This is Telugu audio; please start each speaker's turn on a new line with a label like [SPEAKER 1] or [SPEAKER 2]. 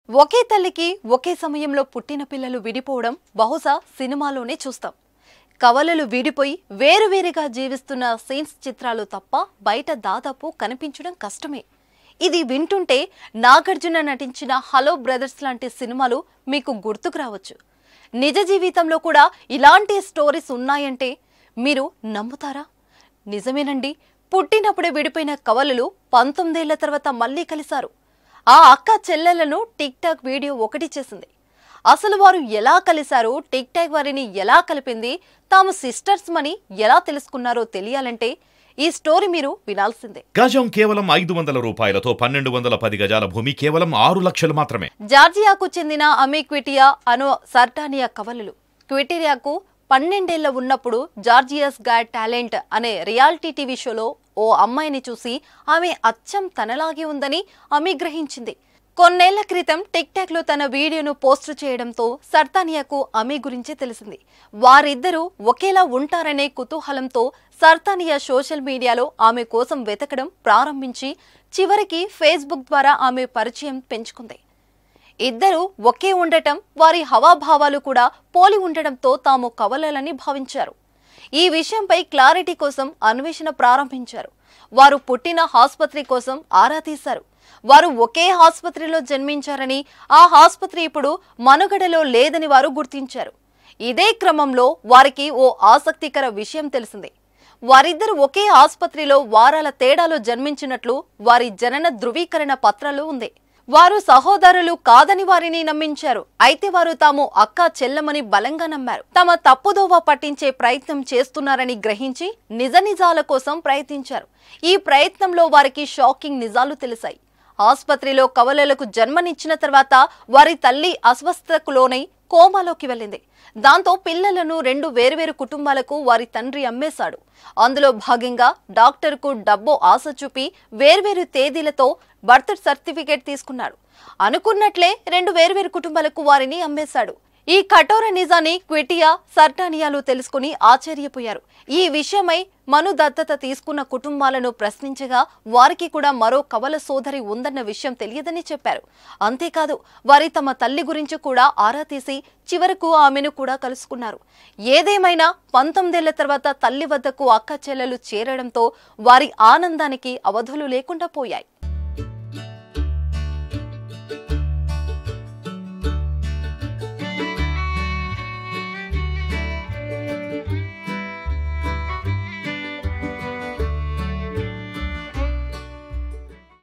[SPEAKER 1] ఒకే తల్లికి ఒకే సమయంలో పుట్టిన పిల్లలు విడిపోవడం బహుశా సినిమాలోనే చూస్తాం. కవలలు విడిపోయి వేరువేరుగా జీవిస్తున్న సీన్స్ చిత్రాలు తప్ప బయట దాదాపు కనిపించడం కష్టమే. ఇది వింటుంటే నాగార్జున నటించిన హలో బ్రదర్స్ లాంటి సినిమాలు మీకు గుర్తుకు రావచ్చు. నిజ జీవితంలో కూడా ఇలాంటి స్టోరీస్ ఉన్నాయంటే మీరు నమ్ముతారా? నిజమేనండి. పుట్టినప్పుడే విడిపోయిన కవలలు 19 ఏళ్ల తర్వాత మళ్ళీ కలిశారు. ఆ అక్క చెల్లెలను టిక్ టాక్ వీడియో ఒకటి చేసింది. అసలు వారు ఎలా కలిశారు, టిక్ టాక్ వారిని ఎలా కలిపింది, తాము సిస్టర్స్ మని ఎలా తెలుసుకున్నారో తెలియాలంటే ఈ స్టోరీ మీరు వినాల్సిందే.
[SPEAKER 2] గజం కేవలం 500 రూపాయలతో 1210 గజాల భూమి కేవలం 6 లక్షలు మాత్రమే.
[SPEAKER 1] జార్జియాకు చెందిన అమీ క్విటియా అను సర్టానియా కవలలు. క్విటియాకు 12 ఏళ్ల ఉన్నప్పుడు జార్జియాస్ గాట్ టాలెంట్ అనే రియాలిటీ టీవీ షోలో ఓ అమ్మాయిని చూసి ఆమె అచ్చం తనలాగే ఉందని ఆమె గ్రహించింది. కొన్నేళ్ల క్రితం టిక్ టాక్ లో తన వీడియోను పోస్టు చేయడంతో సర్తానియాకు ఆమె గురించి తెలిసింది. వారిద్దరూ ఒకేలా ఉంటారనే కుతూహలంతో సర్తానియా సోషల్ మీడియాలో ఆమె కోసం వెతకడం ప్రారంభించి చివరికి ఫేస్బుక్ ద్వారా ఆమె పరిచయం పెంచుకుంది. ఇద్దరు ఒకే ఉండటం, వారి హావభావాలు కూడా పోలి ఉండడంతో తాము కవలలని భావించారు. ఈ విషయంపై క్లారిటీ కోసం అన్వేషణ ప్రారంభించారు. వారు పుట్టిన ఆసుపత్రి కోసం ఆరా తీశారు. వారు ఒకే ఆసుపత్రిలో జన్మించారని, ఆ ఆసుపత్రి ఇప్పుడు మనుగడలో లేదని వారు గుర్తించారు. ఇదే క్రమంలో వారికి ఓ ఆసక్తికర విషయం తెలిసింది. వారిద్దరు ఒకే ఆసుపత్రిలో వారాల తేడాలో జన్మించినట్లు వారి జనన ధృవీకరణ పత్రాలు ఉంది. వారు సహోదరులు కాదని వారిని నమ్మించారు. అయితే వారు తాము అక్క చెల్లమని బలంగా నమ్మారు. తమ తప్పుదోవ పట్టించే ప్రయత్నం చేస్తున్నారని గ్రహించి నిజ నిజాల కోసం ప్రయత్నించారు. ఈ ప్రయత్నంలో వారికి షాకింగ్ నిజాలు తెలిసాయి. ఆసుపత్రిలో కవలలకు జన్మనిచ్చిన తర్వాత వారి తల్లి అస్వస్థతకు లోనై కోమాలోకి వెళ్ళింది. దాంతో పిల్లలను 2 వేర్వేరు కుటుంబాలకు వారి తండ్రి అమ్మేశాడు. అందులో భాగంగా డాక్టర్కు డబ్బు ఆశ చూపి వేర్వేరు తేదీలతో బర్త్ సర్టిఫికేట్ తీసుకున్నాడు. అనుకున్నట్లే 2 వేర్వేరు కుటుంబాలకు వారిని అమ్మేశాడు. ఈ కఠోర నిజాన్ని క్విటియా, సర్టానియాలు తెలుసుకుని ఆశ్చర్యపోయారు. ఈ విషయమై మను దత్తత తీసుకున్న కుటుంబాలను ప్రశ్నించగా వారికి కూడా మరో కవల సోదరి ఉందన్న విషయం తెలియదని చెప్పారు. అంతేకాదు వారి తమ తల్లి గురించి కూడా ఆరా తీసి చివరకు ఆమెను కూడా కలుసుకున్నారు. ఏదేమైనా 19 ఏళ్ల తర్వాత తల్లి వద్దకు అక్క చెల్లెలు చేరడంతో వారి ఆనందానికి అవధులు లేకుండా పోయాయి.